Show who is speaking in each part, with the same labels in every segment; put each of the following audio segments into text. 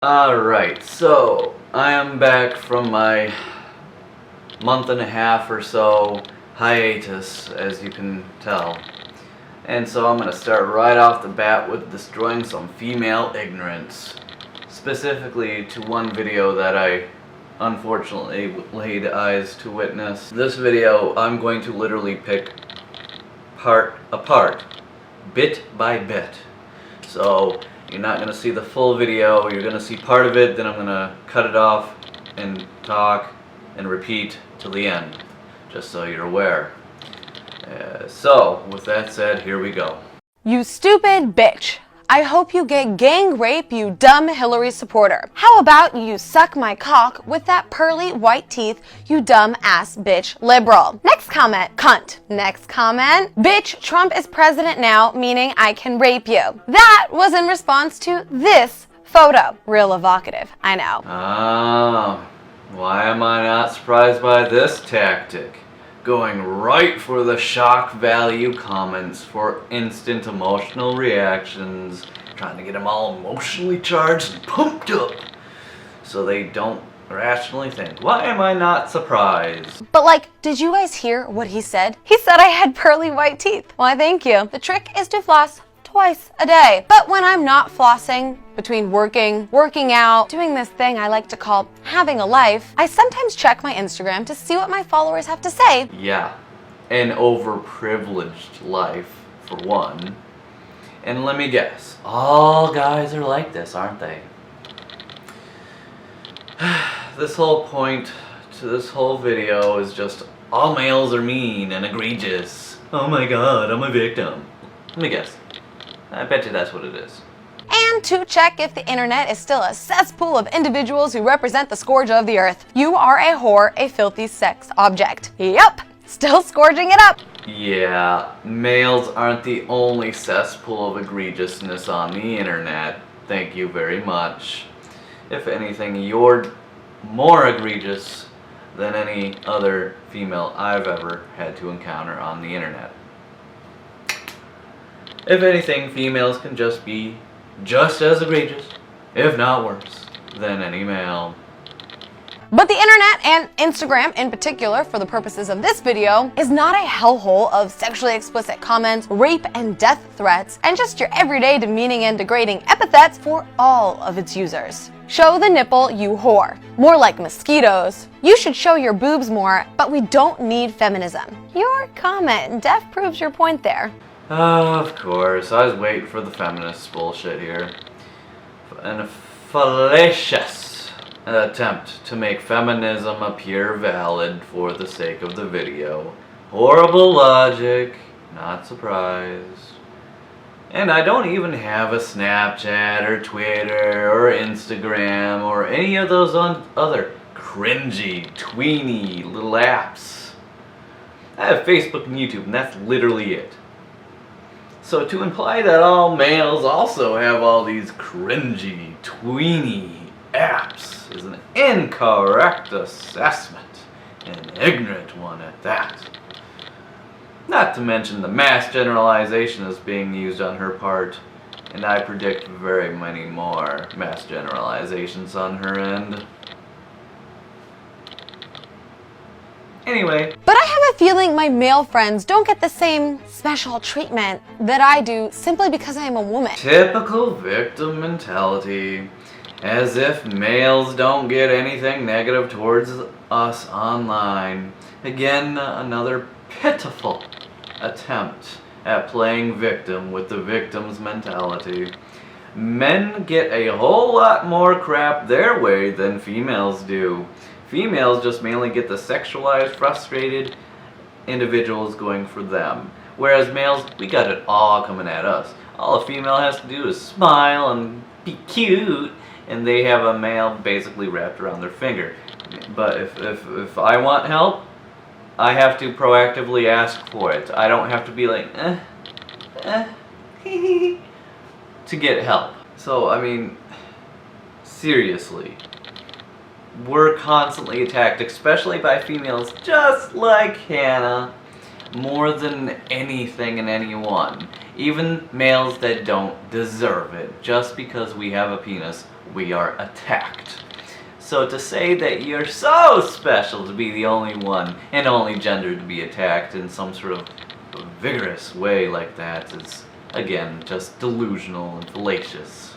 Speaker 1: Alright, so I am back from my month and a half or so hiatus, as you can tell. And so I'm going to start right off the bat with destroying some female ignorance. Specifically to one video that I unfortunately laid eyes to witness. This video I'm going to literally pick apart, bit by bit. So you're not going to see the full video, you're going to see part of it, then I'm going to cut it off and talk and repeat till the end, just so you're aware. So, with that said, here we go.
Speaker 2: You stupid bitch. I hope you get gang rape, you dumb Hillary supporter. How about you suck my cock with that pearly white teeth, you dumb ass bitch liberal. Next comment, cunt. Next comment, bitch, Trump is president now, meaning I can rape you. That was in response to this photo. Real evocative, I know.
Speaker 1: Why am I not surprised by this tactic? Going right for the shock value comments for instant emotional reactions, trying to get them all emotionally charged and pumped up so they don't rationally think. Why am I not surprised?
Speaker 2: But did you guys hear what he said? He said I had pearly white teeth. Why, thank you. The trick is to floss twice a day. But when I'm not flossing, between working out, doing this thing I like to call having a life, I sometimes check my Instagram to see what my followers have to say.
Speaker 1: Yeah, an overprivileged life, for one. And let me guess, all guys are like this, aren't they? This whole point to this whole video is just all males are mean and egregious. Oh my god, I'm a victim. Let me guess. I bet you that's what it is.
Speaker 2: And to check if the internet is still a cesspool of individuals who represent the scourge of the earth. You are a whore, a filthy sex object. Yup, still scourging it up.
Speaker 1: Yeah, males aren't the only cesspool of egregiousness on the internet. Thank you very much. If anything, you're more egregious than any other female I've ever had to encounter on the internet. If anything, females can just be just as egregious, if not worse, than any male.
Speaker 2: But the internet, and Instagram in particular for the purposes of this video, is not a hellhole of sexually explicit comments, rape and death threats, and just your everyday demeaning and degrading epithets for all of its users. Show the nipple, you whore. More like mosquitoes. You should show your boobs more, but we don't need feminism. Your comment proves your point there.
Speaker 1: Of course, I was waiting for the feminist bullshit here. And a fallacious attempt to make feminism appear valid for the sake of the video. Horrible logic, not surprised. And I don't even have a Snapchat or Twitter or Instagram or any of those other cringy, tweeny little apps. I have Facebook and YouTube, and that's literally it. So to imply that all males also have all these cringy, tweeny apps is an incorrect assessment, an ignorant one at that. Not to mention the mass generalization is being used on her part, and I predict very many more mass generalizations on her end. Anyway.
Speaker 2: But I have a feeling my male friends don't get the same special treatment that I do simply because I am a woman.
Speaker 1: Typical victim mentality. As if males don't get anything negative towards us online. Again, another pitiful attempt at playing victim with the victim's mentality. Men get a whole lot more crap their way than females do. Females just mainly get the sexualized, frustrated individuals going for them. Whereas males, we got it all coming at us. All a female has to do is smile and be cute, and they have a male basically wrapped around their finger. But if I want help, I have to proactively ask for it. I don't have to be like, to get help. So, I mean, seriously. We're constantly attacked, especially by females just like Hannah, more than anything and anyone. Even males that don't deserve it. Just because we have a penis, we are attacked. So to say that you're so special to be the only one and only gender to be attacked in some sort of vigorous way like that is, again, just delusional and fallacious.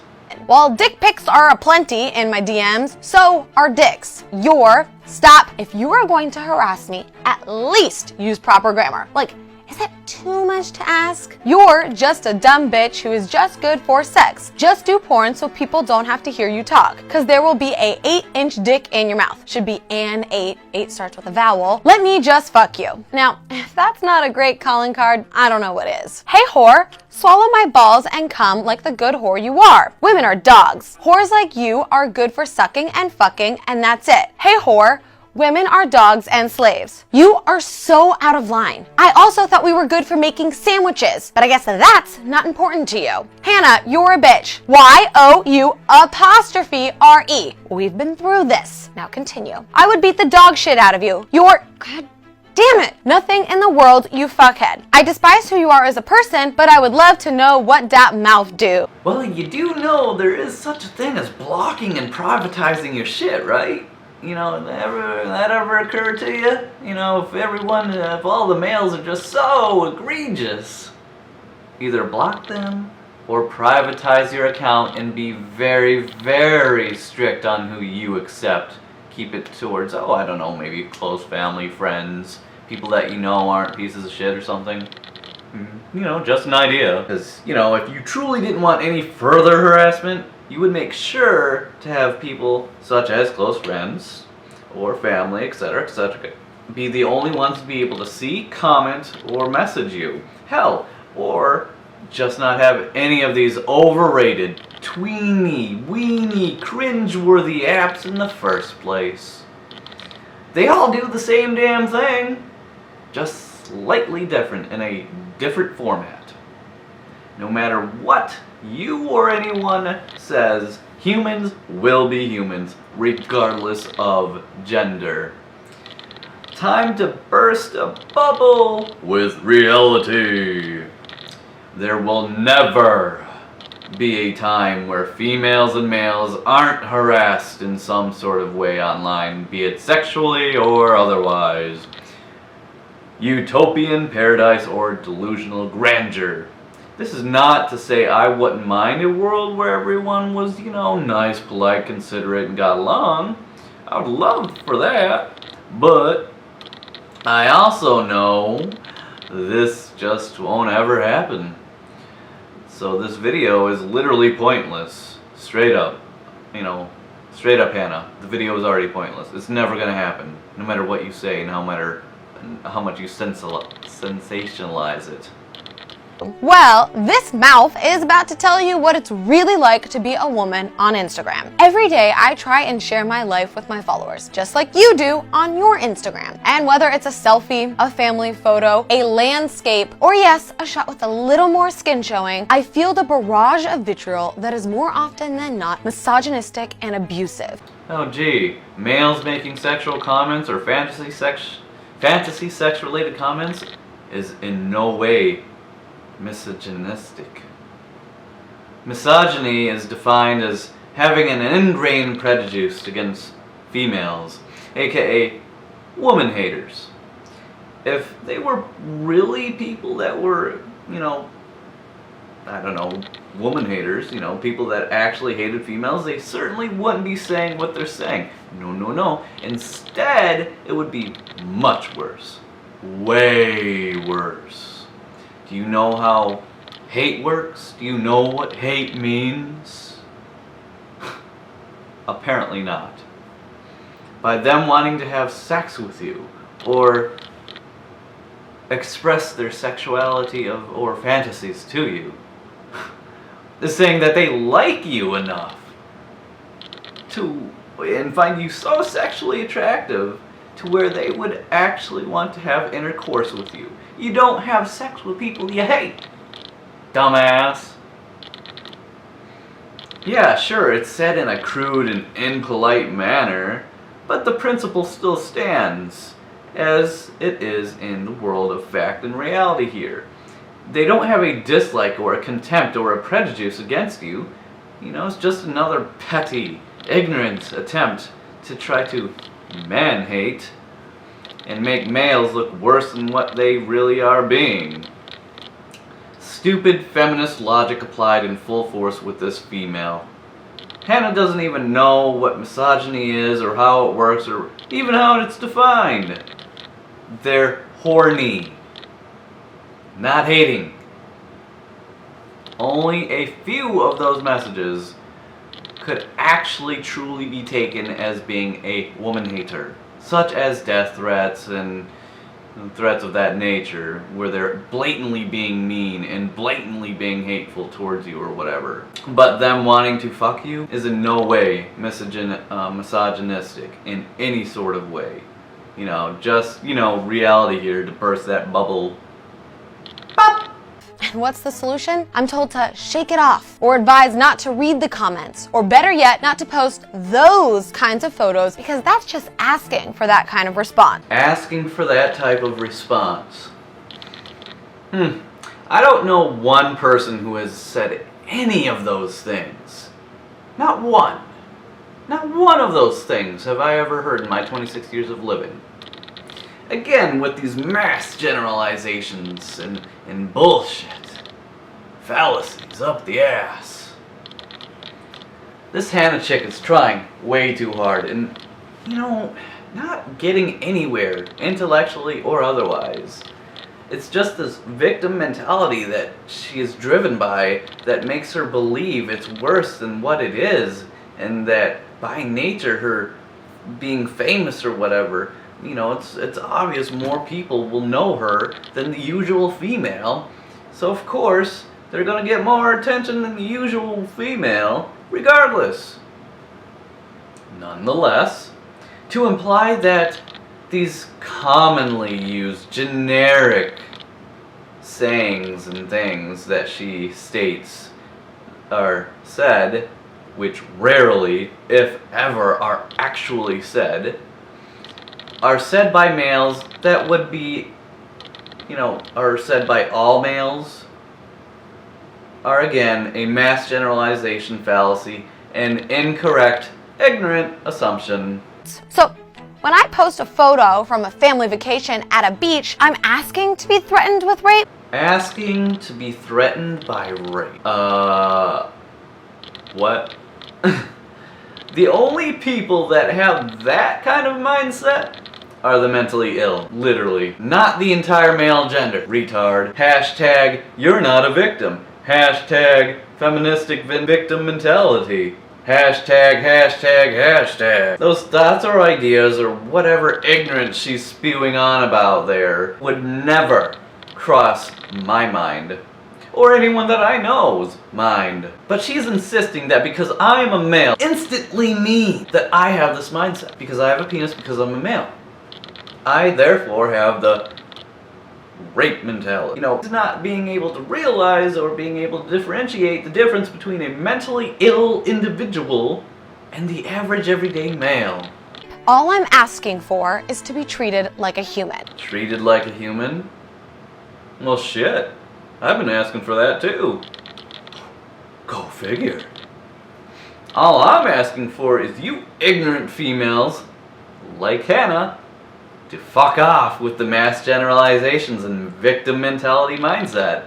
Speaker 2: While dick pics are aplenty in my DMs, so are dicks. Stop. If you are going to harass me, at least use proper grammar. Like, is that too much to ask? You're just a dumb bitch who is just good for sex. Just do porn so people don't have to hear you talk. Cause there will be a 8-inch dick in your mouth. Should be an 8. 8 starts with a vowel. Let me just fuck you. Now, if that's not a great calling card, I don't know what is. Hey whore, swallow my balls and come like the good whore you are. Women are dogs. Whores like you are good for sucking and fucking, and that's it. Hey whore, women are dogs and slaves. You are so out of line. I also thought we were good for making sandwiches, but I guess that's not important to you. Hannah, you're a bitch. Y-O-U''re. We've been through this. Now continue. I would beat the dog shit out of you. God damn it. Nothing in the world, you fuckhead. I despise who you are as a person, but I would love to know what that mouth do.
Speaker 1: Well, you do know there is such a thing as blocking and privatizing your shit, right? You know, that ever occurred to you? You know, if all the males are just so egregious, either block them or privatize your account and be very, very strict on who you accept. Keep it towards, I don't know, maybe close family, friends, people that you know aren't pieces of shit or something. You know, just an idea. Because, you know, if you truly didn't want any further harassment, you would make sure to have people such as close friends or family, etc., be the only ones to be able to see, comment, or message you. Hell, or just not have any of these overrated, tweeny, weeny, cringe-worthy apps in the first place. They all do the same damn thing, just slightly different in a different format. No matter what you or anyone says, humans will be humans, regardless of gender. Time to burst a bubble with reality. There will never be a time where females and males aren't harassed in some sort of way online, be it sexually or otherwise. Utopian paradise or delusional grandeur. This is not to say I wouldn't mind a world where everyone was, you know, nice, polite, considerate, and got along. I would love for that. But I also know this just won't ever happen. So this video is literally pointless. Straight up. You know, straight up, Hannah. The video is already pointless. It's never going to happen. No matter what you say and no matter how much you sensationalize it.
Speaker 2: Well, this mouth is about to tell you what it's really like to be a woman on Instagram. Every day I try and share my life with my followers, just like you do on your Instagram. And whether it's a selfie, a family photo, a landscape, or yes, a shot with a little more skin showing, I feel the barrage of vitriol that is more often than not misogynistic and abusive.
Speaker 1: Oh gee, males making sexual comments or fantasy sex related comments is in no way misogynistic. Misogyny is defined as having an ingrained prejudice against females, aka woman haters. If they were really people that were, you know, I don't know, woman haters, you know, people that actually hated females, they certainly wouldn't be saying what they're saying. No. Instead, it would be much worse. Way worse. Do you know how hate works? Do you know what hate means? Apparently not. By them wanting to have sex with you, or express their sexuality or fantasies to you, is saying that they like you enough and find you so sexually attractive to where they would actually want to have intercourse with you. You don't have sex with people you hate, dumbass. Yeah, sure, it's said in a crude and impolite manner, but the principle still stands, as it is in the world of fact and reality here. They don't have a dislike or a contempt or a prejudice against you. it's just another petty, ignorant attempt to try to man-hate and make males look worse than what they really are being. Stupid feminist logic applied in full force with this female. Hannah doesn't even know what misogyny is or how it works or even how it's defined. They're horny, not hating. Only a few of those messages could actually truly be taken as being a woman hater, such as death threats and threats of that nature, where they're blatantly being mean and blatantly being hateful towards you or whatever. But them wanting to fuck you is in no way misogynistic in any sort of way. Just, reality here to burst that bubble. Pop!
Speaker 2: And what's the solution? I'm told to shake it off, or advise not to read the comments, or better yet, not to post those kinds of photos, because that's just asking for that kind of response.
Speaker 1: Asking for that type of response. I don't know one person who has said any of those things. Not one. Not one of those things have I ever heard in my 26 years of living. Again, with these mass generalizations and bullshit. Fallacies up the ass. This Hannah chick is trying way too hard and, not getting anywhere, intellectually or otherwise. It's just this victim mentality that she is driven by that makes her believe it's worse than what it is, and that by nature her being famous or whatever, it's obvious more people will know her than the usual female, so of course they're gonna get more attention than the usual female regardless. Nonetheless, to imply that these commonly used generic sayings and things that she states are said, which rarely, if ever, are actually said, are said by males that would be, are said by all males, are again a mass generalization fallacy and incorrect, ignorant assumption.
Speaker 2: So, when I post a photo from a family vacation at a beach, I'm asking to be threatened with rape?
Speaker 1: Asking to be threatened by rape. What? The only people that have that kind of mindset are the mentally ill. Literally. Not the entire male gender. Retard. Hashtag, you're not a victim. Hashtag, feministic victim mentality. Hashtag, hashtag, hashtag. Those thoughts or ideas or whatever ignorance she's spewing on about there would never cross my mind. Or anyone that I know's mind. But she's insisting that because I'm a male instantly means that I have this mindset. Because I have a penis because I'm a male. I therefore have the rape mentality. Not being able to realize or being able to differentiate the difference between a mentally ill individual and the average everyday male.
Speaker 2: All I'm asking for is to be treated like a human.
Speaker 1: Treated like a human? Well, shit. I've been asking for that too. Go figure. All I'm asking for is you ignorant females, like Hannah, to fuck off with the mass generalizations and victim mentality mindset.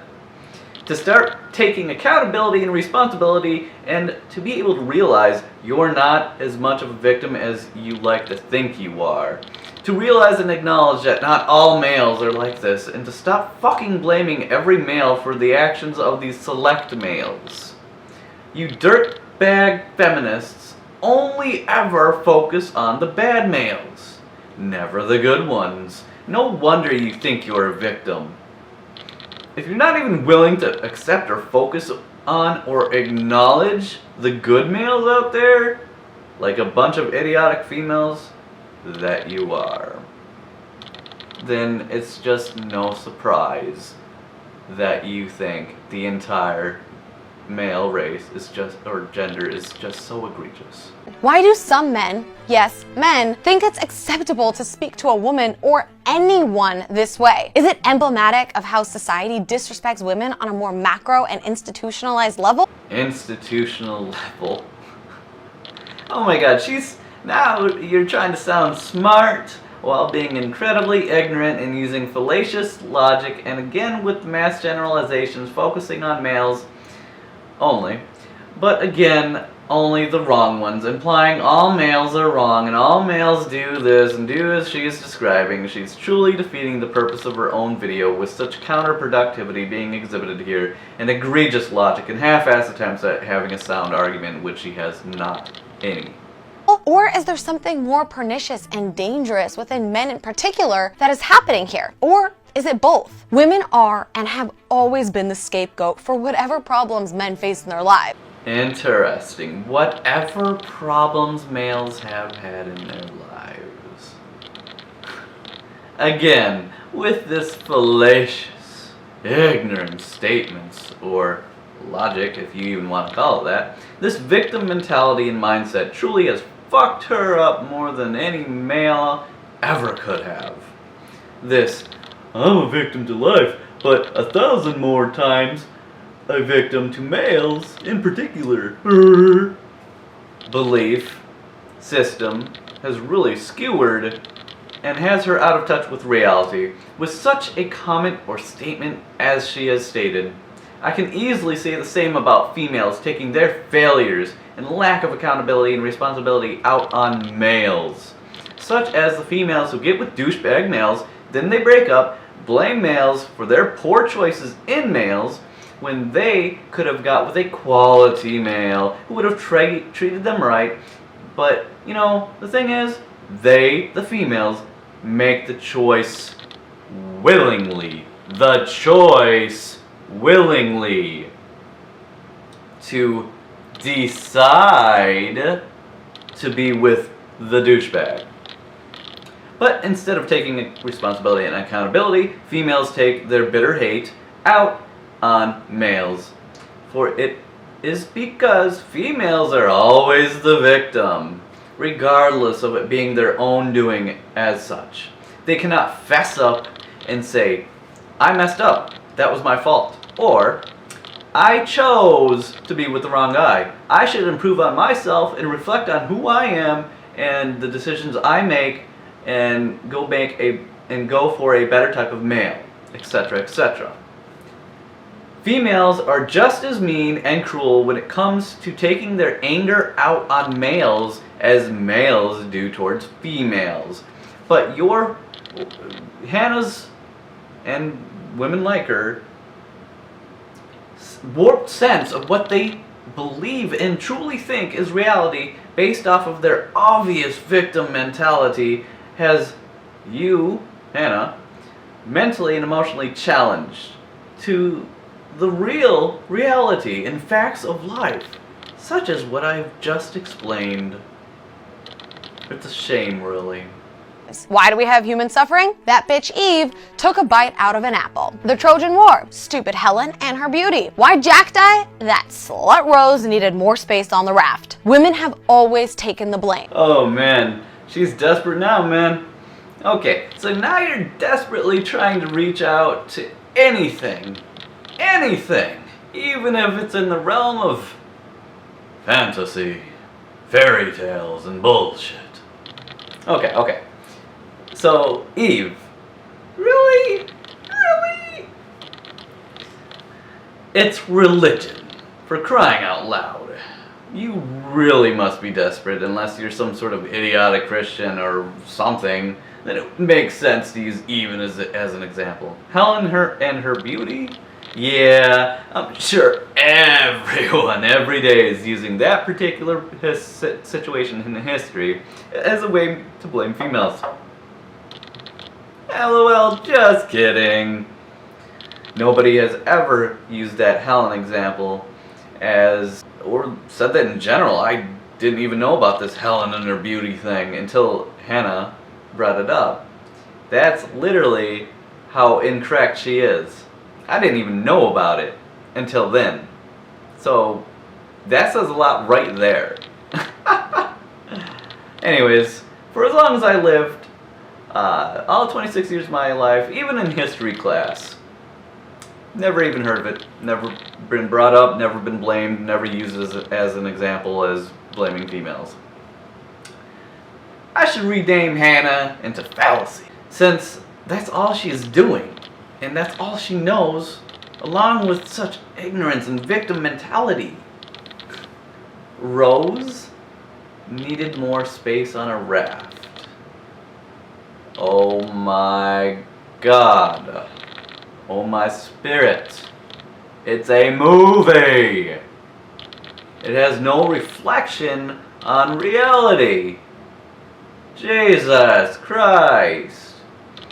Speaker 1: To start taking accountability and responsibility, and to be able to realize you're not as much of a victim as you like to think you are. To realize and acknowledge that not all males are like this, and to stop fucking blaming every male for the actions of these select males. You dirtbag feminists only ever focus on the bad males, never the good ones. No wonder you think you're a victim. If you're not even willing to accept or focus on or acknowledge the good males out there, like a bunch of idiotic females that you are, then it's just no surprise that you think the entire male race is just, or gender is just so egregious.
Speaker 2: Why do some men yes, men, think it's acceptable to speak to a woman or anyone this way? Is it emblematic of how society disrespects women on a more macro and institutionalized level?
Speaker 1: Institutional level? Oh my god, now you're trying to sound smart while being incredibly ignorant and using fallacious logic, and again with mass generalizations focusing on males only. But again, only the wrong ones, implying all males are wrong and all males do this and do as she is describing. She's truly defeating the purpose of her own video with such counterproductivity being exhibited here, and egregious logic and half-ass attempts at having a sound argument, which she has not any.
Speaker 2: Or is there something more pernicious and dangerous within men in particular that is happening here? Or is it both? Women are and have always been the scapegoat for whatever problems men face in their lives.
Speaker 1: Interesting. Whatever problems males have had in their lives. Again, with this fallacious, ignorant statements, or logic, if you even want to call it that, this victim mentality and mindset truly has fucked her up more than any male ever could have. This, I'm a victim to life, but 1,000 more times a victim to males in particular. Belief system has really skewered and has her out of touch with reality. With such a comment or statement as she has stated, I can easily say the same about females taking their failures and lack of accountability and responsibility out on males. Such as the females who get with douchebag males, then they break up, blame males for their poor choices in males, when they could have got with a quality male who would have treated them right. But, you know, the thing is, they, the females, make the choice willingly. The choice willingly to decide to be with the douchebag. But instead of taking responsibility and accountability, females take their bitter hate out on males. For it is because females are always the victim, regardless of it being their own doing as such. They cannot fess up and say, I messed up, that was my fault. Or, I chose to be with the wrong guy. I should improve on myself and reflect on who I am and the decisions I make and go for a better type of male, etc., etc. Females are just as mean and cruel when it comes to taking their anger out on males as males do towards females. But your Hannah's and women like her warped sense of what they believe and truly think is reality based off of their obvious victim mentality has you, Hannah, mentally and emotionally challenged to the real reality and facts of life, such as what I've just explained. It's a shame, really.
Speaker 2: Why do we have human suffering? That bitch Eve took a bite out of an apple. The Trojan War, stupid Helen and her beauty. Why Jack die? That slut Rose needed more space on the raft. Women have always taken the blame.
Speaker 1: Oh man, she's desperate now, man. Okay, so now you're desperately trying to reach out to anything, even if it's in the realm of fantasy, fairy tales, and bullshit. Okay. So, Eve, really? It's religion, for crying out loud. You really must be desperate unless you're some sort of idiotic Christian or something. Then it makes sense to use Eve as an example. Helen and her beauty? Yeah, I'm sure everyone every day is using that particular situation in history as a way to blame females. LOL, just kidding. Nobody has ever used that Helen example or said that in general. I didn't even know about this Helen and her beauty thing until Hannah brought it up. That's literally how incorrect she is. I didn't even know about it until then. So that says a lot right there. Anyways, for as long as I lived, all 26 years of my life, even in history class, never even heard of it, never been brought up, never been blamed, never used as an example as blaming females. I should rename Hannah into fallacy, since that's all she is doing, and that's all she knows, along with such ignorance and victim mentality. Rose needed more space on a raft. Oh my God. Oh my spirit. It's a movie. It has no reflection on reality. Jesus Christ.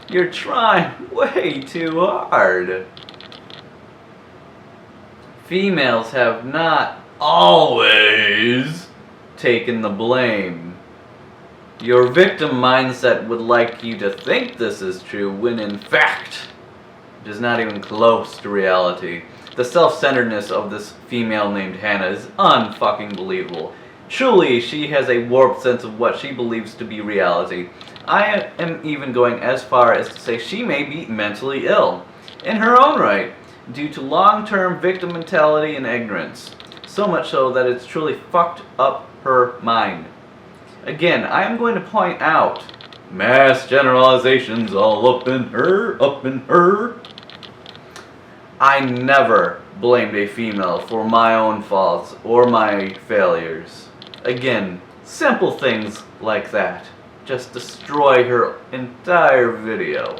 Speaker 1: You're trying way too hard. Females have not always taken the blame. Your victim mindset would like you to think this is true when in fact it is not even close to reality. The self-centeredness of this female named Hannah is unfucking believable. Truly, she has a warped sense of what she believes to be reality. I am even going as far as to say she may be mentally ill, in her own right, due to long-term victim mentality and ignorance. So much so that it's truly fucked up her mind. Again, I am going to point out mass generalizations all up in her, up in her. I never blamed a female for my own faults or my failures. Again, simple things like that just destroy her entire video.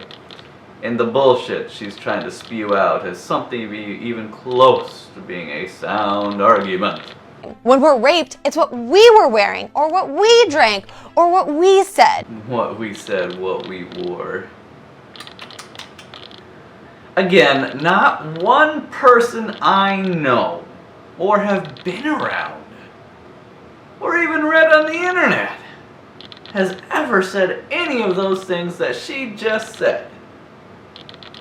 Speaker 1: And the bullshit she's trying to spew out has something to be even close to being a sound argument.
Speaker 2: When we're raped, it's what we were wearing, or what we drank, or what we said.
Speaker 1: What we said, what we wore. Again, not one person I know, or have been around, or even read on the internet, has ever said any of those things that she just said.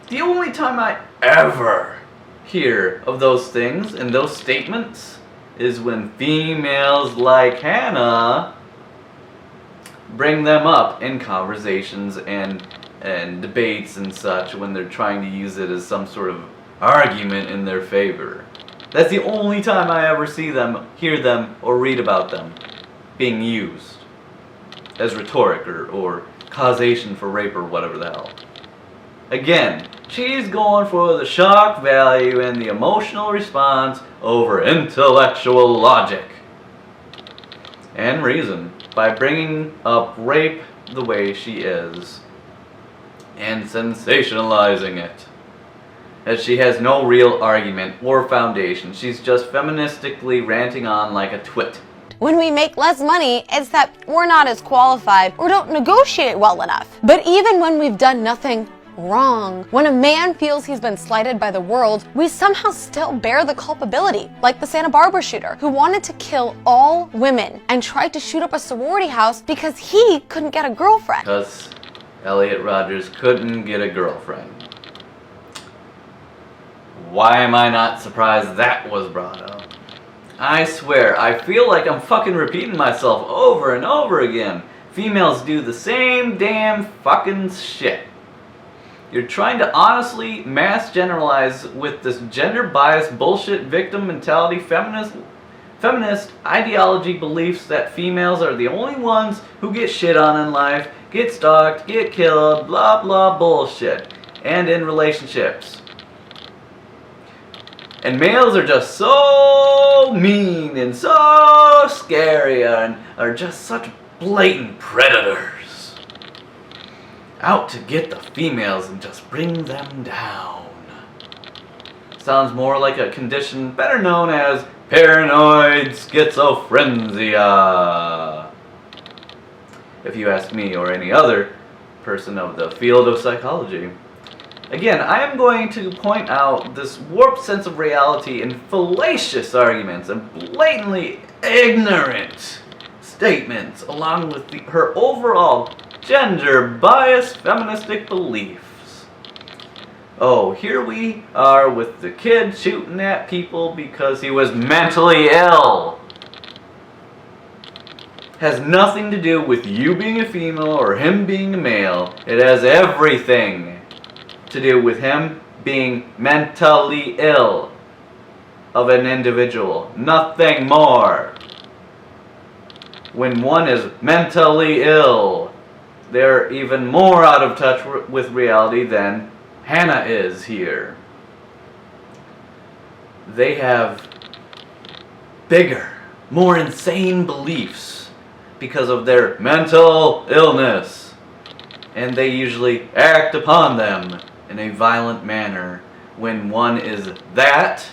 Speaker 1: The only time I ever hear of those things and those statements is when females like Hannah bring them up in conversations and debates and such when they're trying to use it as some sort of argument in their favor. That's the only time I ever see them, hear them, or read about them being used as rhetoric or causation for rape or whatever the hell. Again, she's going for the shock value and the emotional response over intellectual logic and reason by bringing up rape the way she is and sensationalizing it. As she has no real argument or foundation. She's just feministically ranting on like a twit.
Speaker 2: When we make less money, it's that we're not as qualified or don't negotiate well enough. But even when we've done nothing wrong, when a man feels he's been slighted by the world, we somehow still bear the culpability. Like the Santa Barbara shooter who wanted to kill all women and tried to shoot up a sorority house because he couldn't get a girlfriend.
Speaker 1: Because Elliot Rodgers couldn't get a girlfriend. Why am I not surprised that was brought up? I swear, I feel like I'm fucking repeating myself over and over again. Females do the same damn fucking shit. You're trying to honestly mass generalize with this gender-biased bullshit victim mentality feminist ideology beliefs that females are the only ones who get shit on in life, get stalked, get killed, blah blah bullshit, and in relationships. And males are just so mean and so scary and are just such blatant predators. Out to get the females and just bring them down. Sounds more like a condition better known as paranoid schizophrenia. If you ask me or any other person of the field of psychology. Again, I am going to point out this warped sense of reality and fallacious arguments and blatantly ignorant statements along with her overall gender-biased feministic beliefs. Oh, here we are with the kid shooting at people because he was mentally ill. has nothing to do with you being a female or him being a male. It has everything to do with him being mentally ill of an individual. Nothing more. When one is mentally ill, they're even more out of touch with reality than Hannah is here. They have bigger, more insane beliefs because of their mental illness, and they usually act upon them in a violent manner when one is that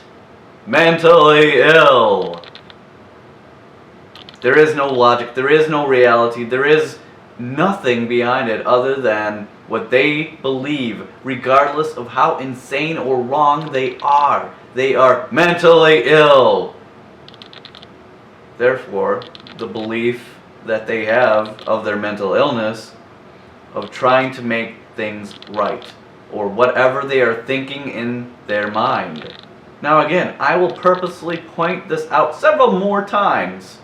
Speaker 1: mentally ill. There is no logic, there is no reality, there is nothing behind it other than what they believe, regardless of how insane or wrong they are. They are mentally ill. Therefore, the belief that they have of their mental illness, of trying to make things right, or whatever they are thinking in their mind. Now again, I will purposely point this out several more times.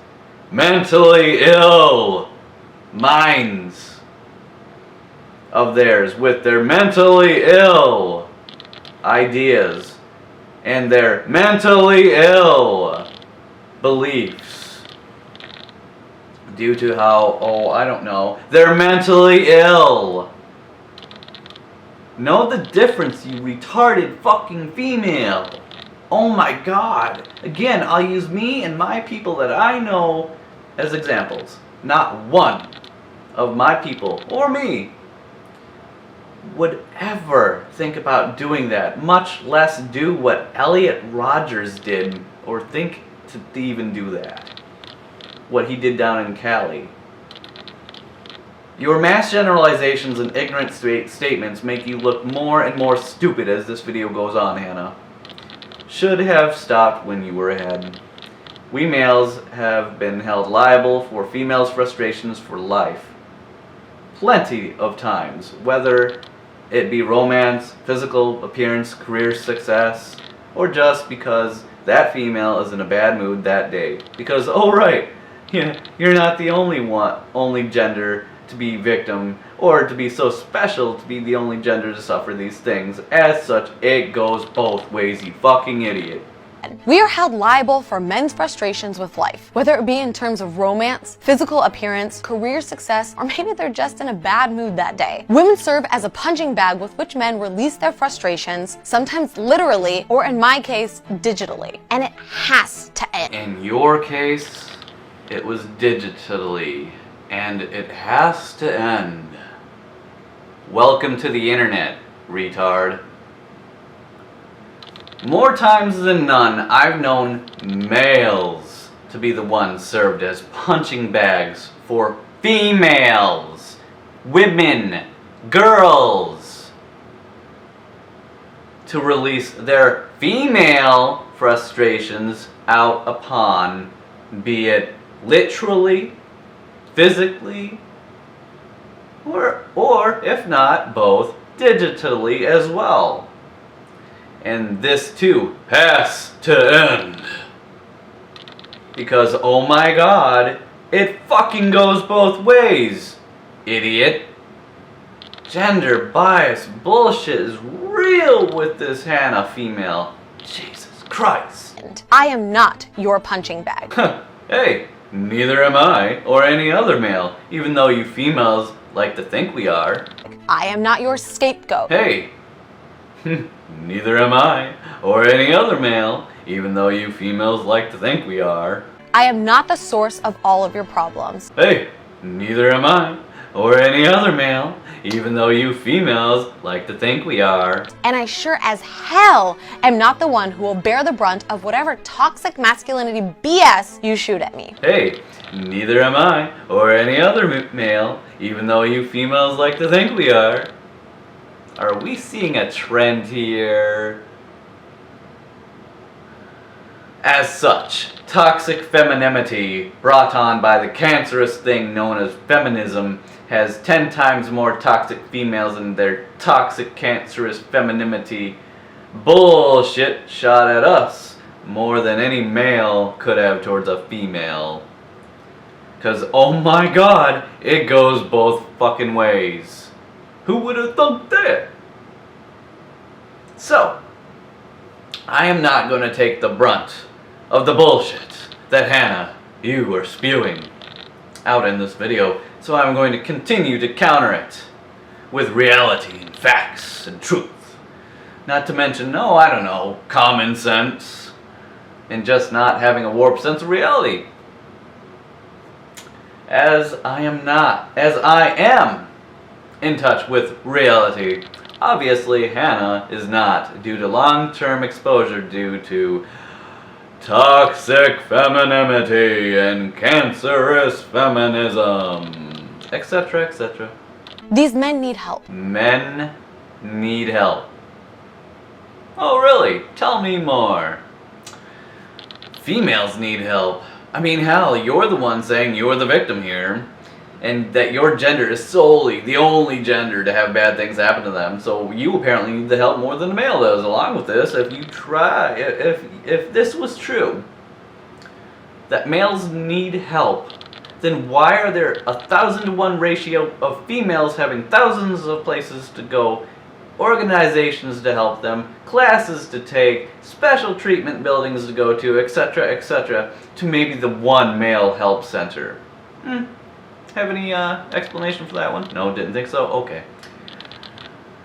Speaker 1: Mentally ill minds of theirs with their mentally ill ideas and their mentally ill beliefs due to how, I don't know, they're mentally ill. Know the difference, you retarded fucking female. Oh my god. Again, I'll use me and my people that I know as examples. Not one of my people, or me, would ever think about doing that, much less do what Elliot Rodgers did, or think to even do that. What he did down in Cali. Your mass generalizations and ignorant statements make you look more and more stupid as this video goes on, Hannah. Should have stopped when you were ahead. We males have been held liable for females' frustrations for life. Plenty of times, whether it be romance, physical appearance, career success, or just because that female is in a bad mood that day. Because, oh right, you're not the only gender to be victim, or to be so special to be the only gender to suffer these things. As such, it goes both ways, you fucking idiot.
Speaker 2: We are held liable for men's frustrations with life, whether it be in terms of romance, physical appearance, career success, or maybe they're just in a bad mood that day. Women serve as a punching bag with which men release their frustrations, sometimes literally, or in my case, digitally. And it has to end.
Speaker 1: In your case, it was digitally, and it has to end. Welcome to the internet, retard. More times than none, I've known males to be the ones served as punching bags for females, women, girls, to release their female frustrations out upon, be it literally, physically, or if not, both digitally as well. And this too has to end. Because, oh my god, it fucking goes both ways, idiot. Gender bias bullshit is real with this Hannah female. Jesus Christ.
Speaker 2: I am not your punching bag.
Speaker 1: Hey, neither am I, or any other male, even though you females like to think we are.
Speaker 2: I am not your scapegoat.
Speaker 1: Hey, neither am I, or any other male, even though you females like to think we are.
Speaker 2: I am not the source of all of your problems.
Speaker 1: Hey, neither am I, or any other male, even though you females like to think we are.
Speaker 2: And I sure as hell am not the one who will bear the brunt of whatever toxic masculinity BS you shoot at me.
Speaker 1: Hey, neither am I, or any other male, even though you females like to think we are. Are we seeing a trend here? As such, toxic femininity brought on by the cancerous thing known as feminism has 10 times more toxic females in their toxic cancerous femininity bullshit shot at us more than any male could have towards a female. Cause oh my god, it goes both fucking ways. Who would have thunk that? So, I am not going to take the brunt of the bullshit that Hannah, you are spewing out in this video, so I'm going to continue to counter it with reality and facts and truth. Not to mention, common sense and just not having a warped sense of reality. As I am in touch with reality. Obviously, Hannah is not, due to long-term exposure due to toxic femininity and cancerous feminism, etc., etc.
Speaker 2: These men need help.
Speaker 1: Men need help. Oh, really? Tell me more. Females need help. I mean, hell, you're the one saying you're the victim here, and that your gender is solely the only gender to have bad things happen to them. So you apparently need the help more than the male does. Along with this, if this was true, that males need help, then why are there 1,000-to-1 ratio of females having thousands of places to go, organizations to help them, classes to take, special treatment buildings to go to, etc., etc., to maybe the one male help center? Have any explanation for that one? No, didn't think so? Okay.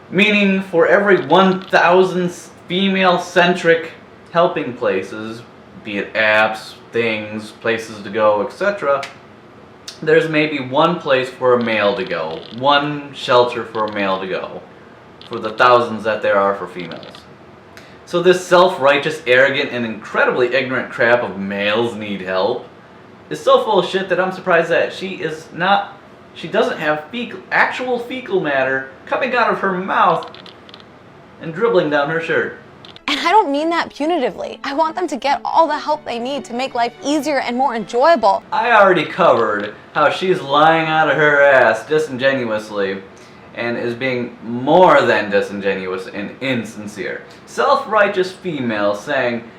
Speaker 1: Meaning, for every 1,000 female-centric helping places, be it apps, things, places to go, etc., there's maybe one place for a male to go, one shelter for a male to go, for the thousands that there are for females. So this self-righteous, arrogant, and incredibly ignorant crap of males need help is so full of shit that I'm surprised that she doesn't have actual fecal matter coming out of her mouth and dribbling down her shirt.
Speaker 2: And I don't mean that punitively. I want them to get all the help they need to make life easier and more enjoyable.
Speaker 1: I already covered how she's lying out of her ass disingenuously and is being more than disingenuous and insincere. Self-righteous female saying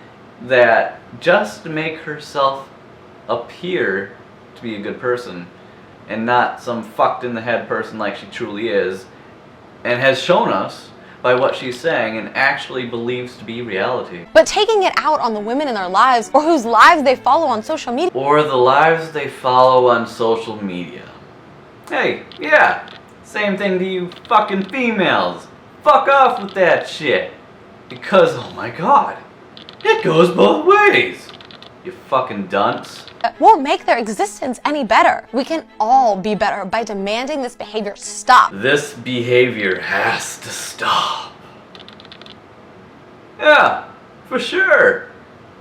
Speaker 1: that just to make herself appear to be a good person and not some fucked in the head person like she truly is, and has shown us by what she's saying and actually believes to be reality.
Speaker 2: But taking it out on the women in their lives, or whose lives they follow on social media.
Speaker 1: Or the lives they follow on social media. Hey, yeah, same thing to you fucking females. Fuck off with that shit. Because, oh my god, it goes both ways. You fucking dunce.
Speaker 2: Won't make their existence any better. We can all be better by demanding this behavior stop.
Speaker 1: This behavior has to stop. Yeah, for sure.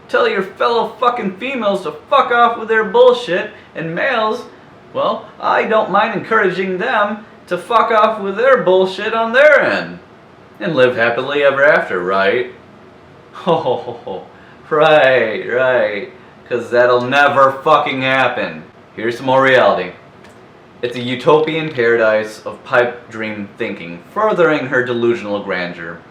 Speaker 1: Tell your fellow fucking females to fuck off with their bullshit, and males, well, I don't mind encouraging them to fuck off with their bullshit on their end. And live happily ever after, right? Oh, right. Because that'll never fucking happen. Here's some more reality. It's a utopian paradise of pipe dream thinking, furthering her delusional grandeur.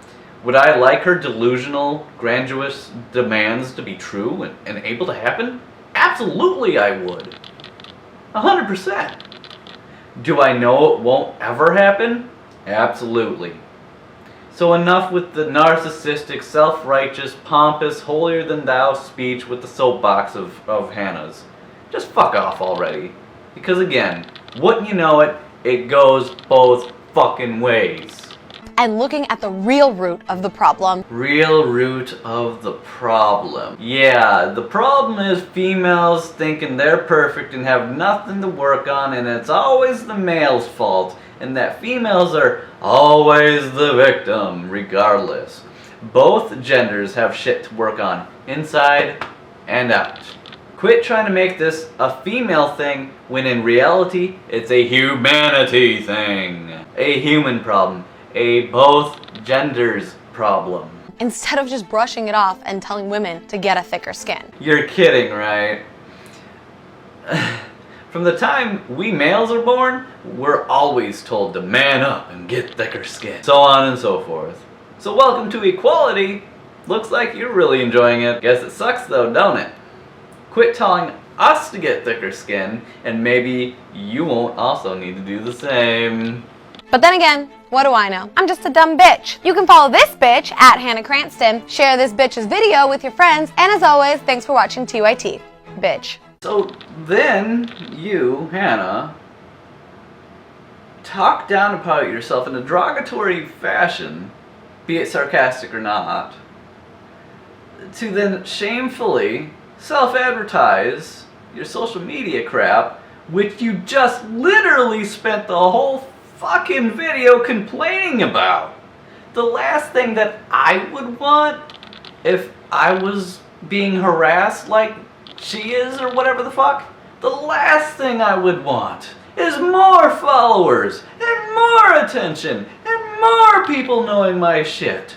Speaker 1: Would I like her delusional, grandiose demands to be true and able to happen? Absolutely I would. 100%. Do I know it won't ever happen? Absolutely. So enough with the narcissistic, self-righteous, pompous, holier-than-thou speech with the soapbox of Hannah's. Just fuck off already. Because again, wouldn't you know it, it goes both fucking ways.
Speaker 2: And looking at the real root of the problem.
Speaker 1: Real root of the problem. Yeah, the problem is females thinking they're perfect and have nothing to work on, and it's always the male's fault. And that females are always the victim, regardless. Both genders have shit to work on, inside and out. Quit trying to make this a female thing when in reality it's a humanity thing. A human problem. A both genders problem.
Speaker 2: Instead of just brushing it off and telling women to get a thicker skin.
Speaker 1: You're kidding, right? From the time we males are born, we're always told to man up and get thicker skin. So on and so forth. So welcome to equality. Looks like you're really enjoying it. Guess it sucks though, don't it? Quit telling us to get thicker skin, and maybe you won't also need to do the same.
Speaker 2: But then again, what do I know? I'm just a dumb bitch. You can follow this bitch at Hannah Cranston, share this bitch's video with your friends, and as always, thanks for watching TYT. Bitch.
Speaker 1: So then you, Hannah, talk down about yourself in a derogatory fashion, be it sarcastic or not, to then shamefully self-advertise your social media crap, which you just literally spent the whole fucking video complaining about. The last thing that I would want if I was being harassed like she is or whatever the fuck, the last thing I would want is more followers and more attention and more people knowing my shit.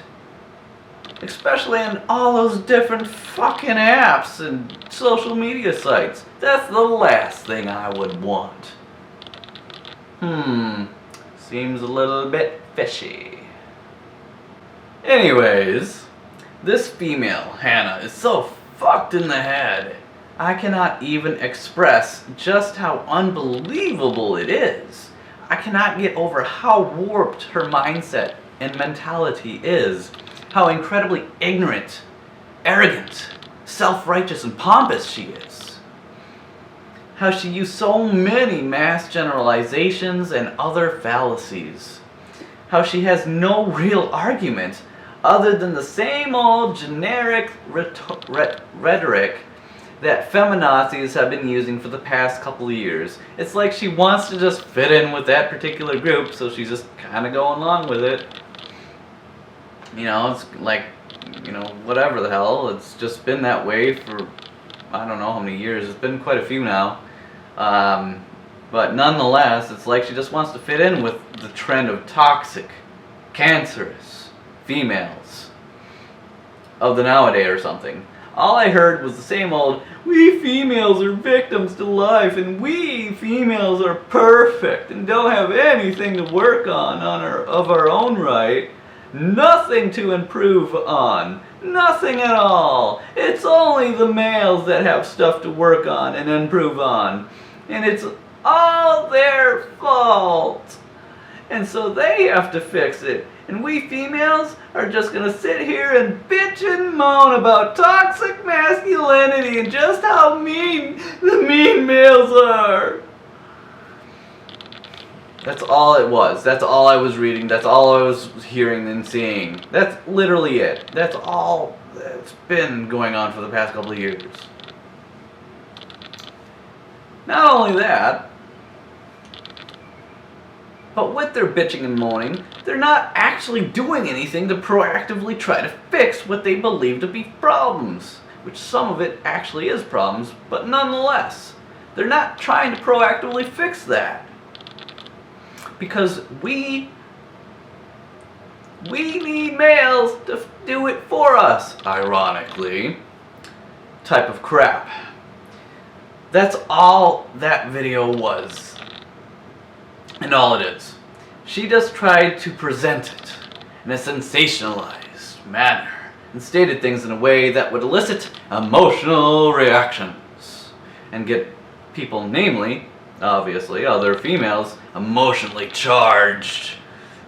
Speaker 1: Especially in all those different fucking apps and social media sites. That's the last thing I would want. Seems a little bit fishy. Anyways, this female, Hannah, is so fucked in the head. I cannot even express just how unbelievable it is. I cannot get over how warped her mindset and mentality is. How incredibly ignorant, arrogant, self-righteous, and pompous she is. How she used so many mass generalizations and other fallacies. How she has no real argument other than the same old generic rhetoric that feminazis have been using for the past couple of years. It's like she wants to just fit in with that particular group, so she's just kind of going along with it. You know, it's like, you know, whatever the hell. It's just been that way for, I don't know how many years. It's been quite a few now. But nonetheless, it's like she just wants to fit in with the trend of toxic, cancerous females of the nowadays or something. All I heard was the same old, we females are victims to life, and we females are perfect and don't have anything to work on of our own right. Nothing to improve on. Nothing at all. It's only the males that have stuff to work on and improve on. And it's all their fault. And so they have to fix it. And we females are just gonna sit here and bitch and moan about toxic masculinity and just how mean the mean males are. That's all it was. That's all I was reading. That's all I was hearing and seeing. That's literally it. That's all that's been going on for the past couple of years. Not only that, but with their bitching and moaning, they're not actually doing anything to proactively try to fix what they believe to be problems. Which some of it actually is problems, but nonetheless, they're not trying to proactively fix that. Because we need males to do it for us, ironically. Type of crap. That's all that video was. And all it is. She just tried to present it in a sensationalized manner and stated things in a way that would elicit emotional reactions and get people, namely, obviously, other females, emotionally charged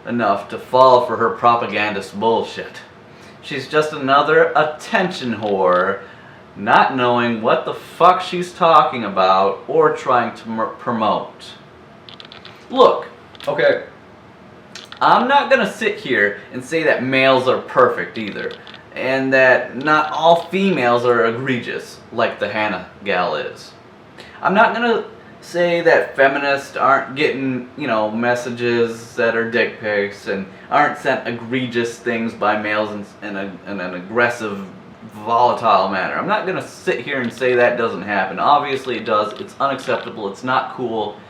Speaker 1: enough to fall for her propagandist bullshit. She's just another attention whore, not knowing what the fuck she's talking about or trying to promote. Look, okay, I'm not gonna sit here and say that males are perfect either, and that not all females are egregious like the Hannah gal is. I'm not gonna say that feminists aren't getting, you know, messages that are dick pics and aren't sent egregious things by males in an aggressive, volatile manner. I'm not gonna sit here and say that doesn't happen. Obviously it does. It's unacceptable. It's not cool,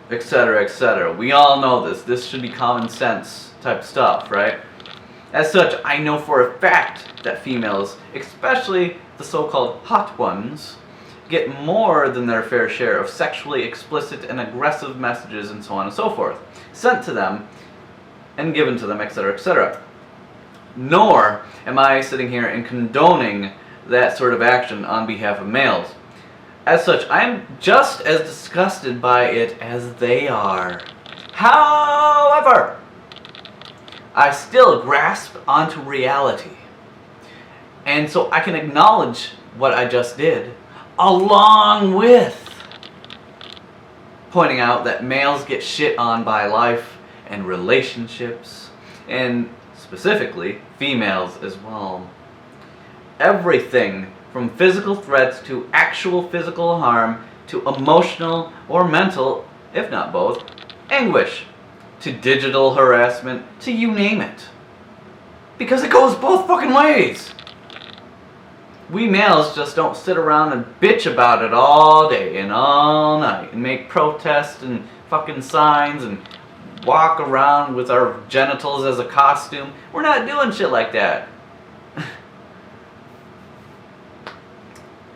Speaker 1: etc., etc. We all know this. This should be common sense type stuff, right? As such, I know for a fact that females, especially the so-called hot ones, get more than their fair share of sexually explicit and aggressive messages and so on and so forth, sent to them and given to them, etc., etc. Nor am I sitting here and condoning that sort of action on behalf of males. As such, I'm just as disgusted by it as they are. However, I still grasp onto reality. And so I can acknowledge what I just did, along with pointing out that males get shit on by life and relationships, and specifically females as well. Everything from physical threats to actual physical harm to emotional or mental, if not both, anguish, to digital harassment, to you name it. Because it goes both fucking ways. We males just don't sit around and bitch about it all day and all night and make protests and fucking signs and walk around with our genitals as a costume. We're not doing shit like that.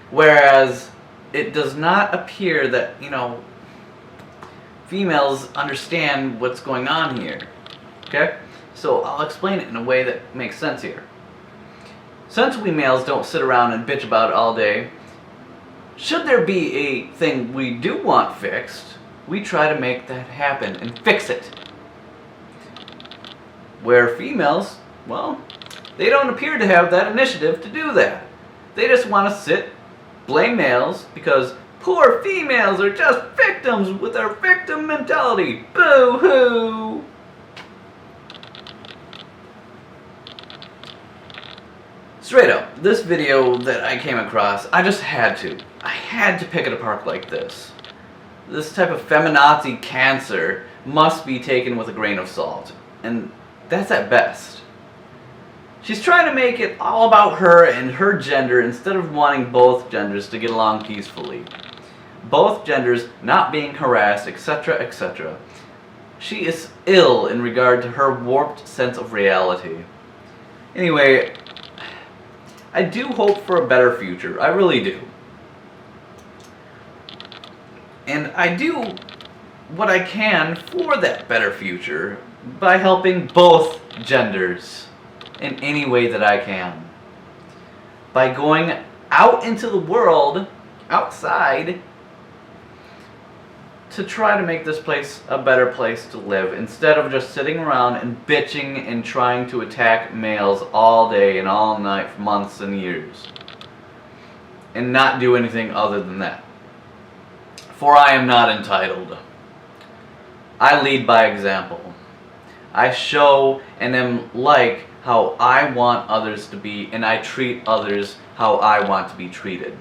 Speaker 1: Whereas it does not appear that, females understand what's going on here. Okay? So I'll explain it in a way that makes sense here. Since we males don't sit around and bitch about it all day, should there be a thing we do want fixed, we try to make that happen and fix it. Where females, well, they don't appear to have that initiative to do that. They just want to sit, blame males, because poor females are just victims with their victim mentality. Boo-hoo! Straight up, this video that I came across, I just had to. I had to pick it apart like this. This type of feminazi cancer must be taken with a grain of salt. And that's at best. She's trying to make it all about her and her gender instead of wanting both genders to get along peacefully. Both genders not being harassed, etc., etc. She is ill in regard to her warped sense of reality. Anyway, I do hope for a better future. I really do. And I do what I can for that better future by helping both genders in any way that I can. By going out into the world, outside, to try to make this place a better place to live, instead of just sitting around and bitching and trying to attack males all day and all night for months and years. And not do anything other than that. For I am not entitled. I lead by example. I show and am like how I want others to be, and I treat others how I want to be treated.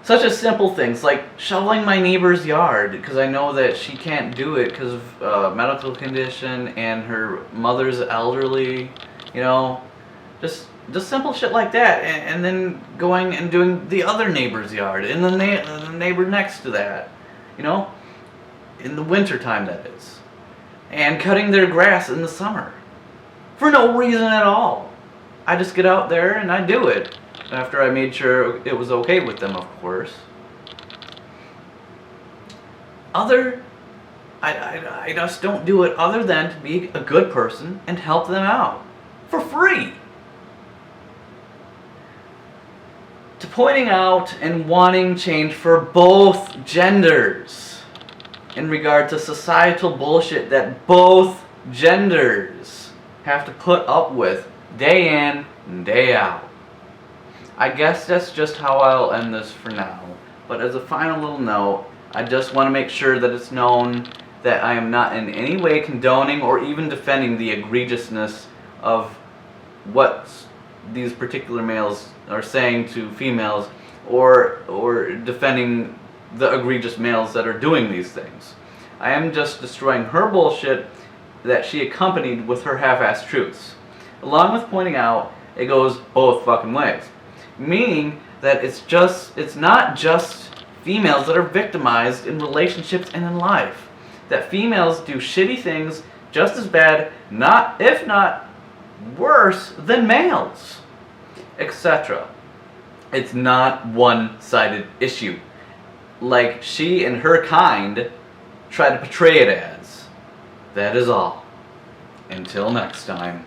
Speaker 1: Such as simple things like shoveling my neighbor's yard because I know that she can't do it because of a medical condition and her mother's elderly, just simple shit like that. And then going and doing the other neighbor's yard and the neighbor next to that, in the winter time that is. And cutting their grass in the summer. For no reason at all. I just get out there and I do it. After I made sure it was okay with them, of course. I just don't do it other than to be a good person and help them out. For free. To pointing out and wanting change for both genders. In regard to societal bullshit that both genders have to put up with day in and day out. I guess that's just how I'll end this for now. But as a final little note, I just want to make sure that it's known that I am not in any way condoning or even defending the egregiousness of what these particular males are saying to females, or defending the egregious males that are doing these things. I am just destroying her bullshit that she accompanied with her half-assed truths. Along with pointing out it goes both fucking ways. Meaning that it's not just females that are victimized in relationships and in life. That females do shitty things just as bad, if not worse, than males, etc. It's not one-sided issue, like she and her kind try to portray it as. That is all. Until next time.